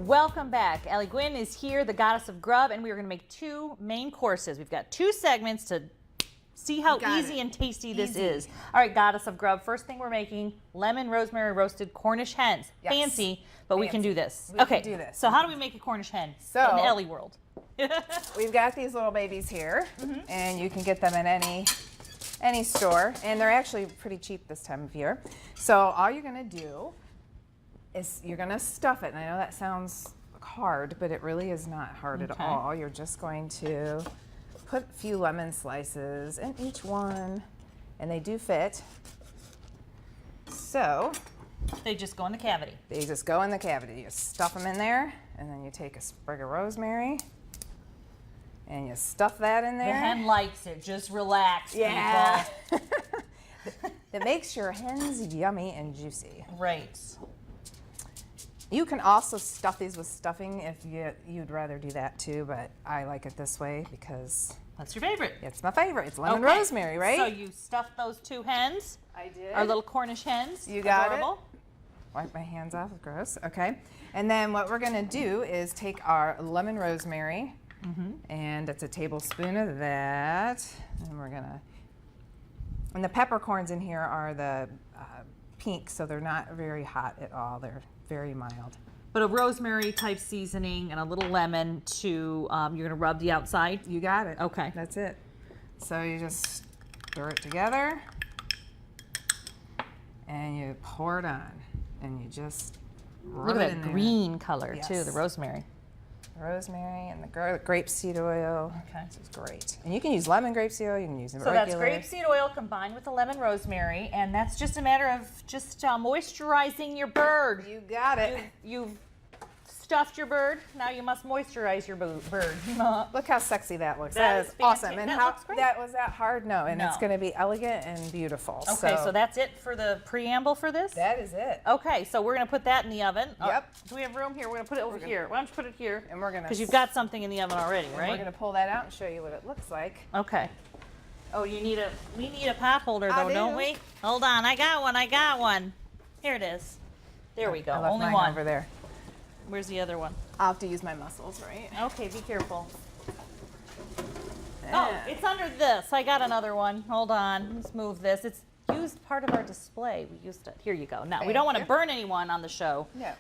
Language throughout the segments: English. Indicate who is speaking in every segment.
Speaker 1: Welcome back. Allie Gwynn is here, the goddess of grub, and we are going to make two main courses. We've got two segments to see how easy and tasty this is. All right, goddess of grub. First thing we're making, lemon rosemary roasted Cornish hens.
Speaker 2: Yes.
Speaker 1: Fancy, but we can do this.
Speaker 2: We can do this.
Speaker 1: So how do we make a Cornish hen in the Ellie world?
Speaker 2: We've got these little babies here, and you can get them in any store, and they're actually pretty cheap this time of year. So all you're going to do is you're going to stuff it. And I know that sounds hard, but it really is not hard at all. You're just going to put a few lemon slices in each one, and they do fit. So
Speaker 1: they just go in the cavity.
Speaker 2: They just go in the cavity. You stuff them in there, and then you take a sprig of rosemary, and you stuff that in there.
Speaker 1: The hen likes it. Just relax,
Speaker 2: yeah. People. It makes your hens yummy and juicy.
Speaker 1: Right.
Speaker 2: You can also stuff these with stuffing if you'd rather do that too, but I like it this way because
Speaker 1: that's your favorite.
Speaker 2: It's my favorite. It's lemon rosemary, right?
Speaker 1: So you stuffed those two hens.
Speaker 2: I did.
Speaker 1: Our little Cornish hens.
Speaker 2: You got
Speaker 1: Adorable.
Speaker 2: it. Wipe my hands off. Gross. Okay. And then what we're going to do is take our lemon rosemary, and it's a tablespoon of that, and we're going to. And the peppercorns in here are the pink, so they're not very hot at all. They're very mild.
Speaker 1: But a rosemary type seasoning and a little lemon to, you're going to rub the outside?
Speaker 2: You got it.
Speaker 1: Okay.
Speaker 2: That's it. So you just stir it together and you pour it on and you just rub
Speaker 1: Look
Speaker 2: it
Speaker 1: at
Speaker 2: in
Speaker 1: that
Speaker 2: there.
Speaker 1: green color too, the rosemary.
Speaker 2: Rosemary and the grapeseed oil.
Speaker 1: Okay.
Speaker 2: This is great. And you can use lemon grapeseed oil, you can use
Speaker 1: So
Speaker 2: regular.
Speaker 1: that's grapeseed oil combined with the lemon rosemary, and that's just a matter of just moisturizing your bird.
Speaker 2: You got it.
Speaker 1: You've stuffed your bird, now you must moisturize your bird.
Speaker 2: Look how sexy that looks.
Speaker 1: That
Speaker 2: That is
Speaker 1: is
Speaker 2: awesome.
Speaker 1: fantastic.
Speaker 2: And
Speaker 1: That
Speaker 2: how
Speaker 1: looks great.
Speaker 2: that was that hard? No. And
Speaker 1: No.
Speaker 2: it's going to be elegant and beautiful.
Speaker 1: Okay, so that's it for the preamble for this?
Speaker 2: that is it.
Speaker 1: Okay, so we're going to put that in the oven.
Speaker 2: Yep.
Speaker 1: Do we have room here? We're going to put it over here. Why don't you put it here?
Speaker 2: And we're going to.
Speaker 1: Because you've got something in the oven already,
Speaker 2: We're
Speaker 1: right?
Speaker 2: going to pull that out and show you what it looks like.
Speaker 1: Okay. Oh, we need a pot holder though,
Speaker 2: I
Speaker 1: don't
Speaker 2: do.
Speaker 1: we? Hold on, I got one. Here it is. There we go.
Speaker 2: I left
Speaker 1: Only
Speaker 2: mine
Speaker 1: one.
Speaker 2: over there.
Speaker 1: Where's the other one?
Speaker 2: I'll have to use my muscles, right?
Speaker 1: Okay, be careful.
Speaker 2: Yeah.
Speaker 1: Oh, it's under this. I got another one. Hold on. Let's move this. It's used part of our display. We used it. Here you go. Now, we
Speaker 2: Thank
Speaker 1: don't want to
Speaker 2: you.
Speaker 1: burn anyone on the show.
Speaker 2: No.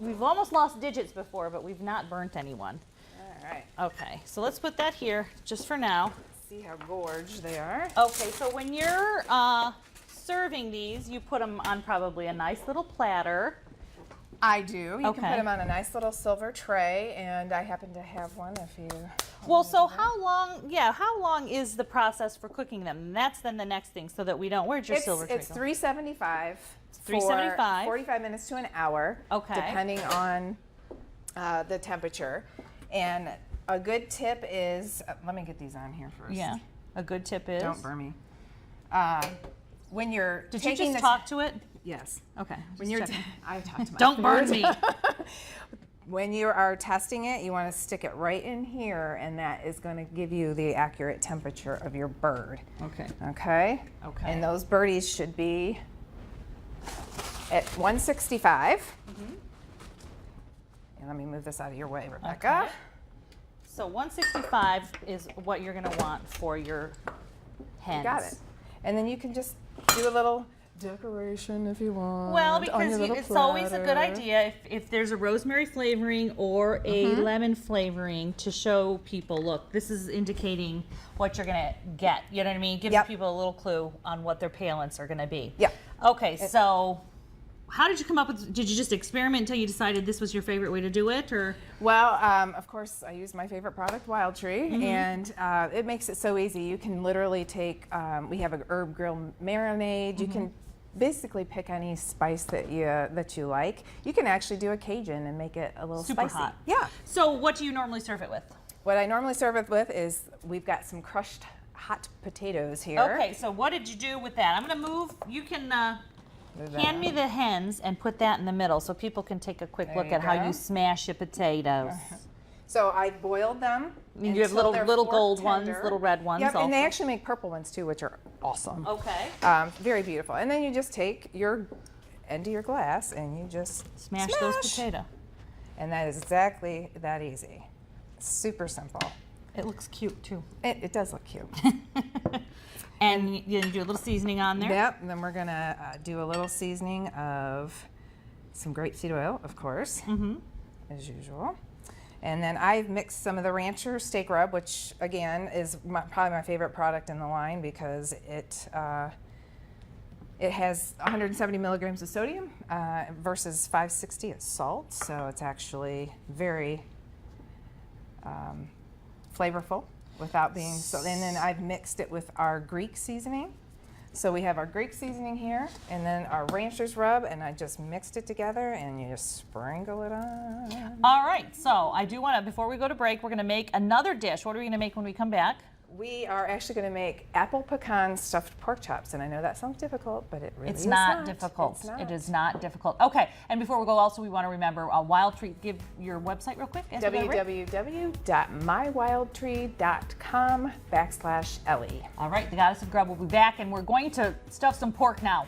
Speaker 1: We've almost lost digits before, but we've not burnt anyone.
Speaker 2: All right.
Speaker 1: Okay, so let's put that here just for now.
Speaker 2: See how gorge they are.
Speaker 1: Okay, so when you're serving these, you put them on probably a nice little platter.
Speaker 2: I do. You can
Speaker 1: Okay.
Speaker 2: put them on a nice little silver tray, and I happen to have one if you.
Speaker 1: Well, so how long is the process for cooking them? And that's then the next thing, so that we don't. Where's your silver tray?
Speaker 2: It's $3.75.
Speaker 1: $3.75.
Speaker 2: 45 minutes to an hour.
Speaker 1: Okay.
Speaker 2: Depending on the temperature. And a good tip is, let me get these on here first.
Speaker 1: Yeah. A good tip is.
Speaker 2: Don't burn me. When you're
Speaker 1: Did you
Speaker 2: taking
Speaker 1: just
Speaker 2: this,
Speaker 1: talk to it?
Speaker 2: Yes.
Speaker 1: Okay.
Speaker 2: When you're, I talked to my
Speaker 1: Don't burn
Speaker 2: food.
Speaker 1: me.
Speaker 2: When you are testing it, you want to stick it right in here, and that is going to give you the accurate temperature of your bird.
Speaker 1: Okay.
Speaker 2: Okay?
Speaker 1: Okay.
Speaker 2: And those birdies should be at 165. And let me move this out of your way, Rebecca.
Speaker 1: Okay. So 165 is what you're going to want for your hens.
Speaker 2: You got it. And then you can just do a little decoration if you want.
Speaker 1: Well,
Speaker 2: on your
Speaker 1: because
Speaker 2: little
Speaker 1: it's always a good
Speaker 2: platter.
Speaker 1: idea if there's a rosemary flavoring or a lemon flavoring to show people, look, this is indicating what you're going to get. You know what I mean? Gives
Speaker 2: Yep.
Speaker 1: people a little clue on what their palants are going to be.
Speaker 2: Yeah.
Speaker 1: Okay, so how did you come up with, did you just experiment until you decided this was your favorite way to do it, or?
Speaker 2: Well, of course, I use my favorite product, Wild Tree, and it makes it so easy. You can literally take, we have an herb grill marinade. You can basically pick any spice that you like. You can actually do a Cajun and make it a little
Speaker 1: Super
Speaker 2: spicy.
Speaker 1: hot.
Speaker 2: Yeah.
Speaker 1: So what do you normally serve it with?
Speaker 2: What I normally serve it with is we've got some crushed hot potatoes here.
Speaker 1: Okay, so what did you do with that? I'm going to move, you can hand me the hens and put that in the middle so people can take a quick
Speaker 2: There
Speaker 1: look
Speaker 2: you
Speaker 1: at how
Speaker 2: go.
Speaker 1: you smash your potatoes.
Speaker 2: So I boiled them.
Speaker 1: You have
Speaker 2: until
Speaker 1: little
Speaker 2: they're
Speaker 1: little
Speaker 2: fork
Speaker 1: gold
Speaker 2: tender.
Speaker 1: ones, little red ones
Speaker 2: Yep,
Speaker 1: also.
Speaker 2: and they actually make purple ones too, which are awesome.
Speaker 1: Okay.
Speaker 2: Very beautiful. And then you just take your end of your glass and you just
Speaker 1: Smash those potatoes.
Speaker 2: And that is exactly that easy. Super simple.
Speaker 1: It looks cute too.
Speaker 2: It does look cute.
Speaker 1: And you do a little seasoning on there.
Speaker 2: Yep, and then we're gonna do a little seasoning of some grapeseed oil, of course, as usual. And then I've mixed some of the Rancher steak rub, which again is probably my favorite product in the line because it has 170 milligrams of sodium versus 560 of salt, so it's actually very flavorful without being so. And then I've mixed it with our Greek seasoning. So we have our Greek seasoning here, and then our Rancher's rub, and I just mixed it together, and you just sprinkle it on.
Speaker 1: All right, so I do want to, before we go to break, we're going to make another dish. What are we going to make when we come back?
Speaker 2: We are actually going to make apple pecan stuffed pork chops, and I know that sounds difficult, but it really
Speaker 1: It's
Speaker 2: is
Speaker 1: not difficult.
Speaker 2: It's not.
Speaker 1: It is not difficult. Okay, and before we go, also we want to remember Wild Tree. Give your website real quick.
Speaker 2: www.mywildtree.com/LE.
Speaker 1: All right, the Goddess of Grub will be back, and we're going to stuff some pork now.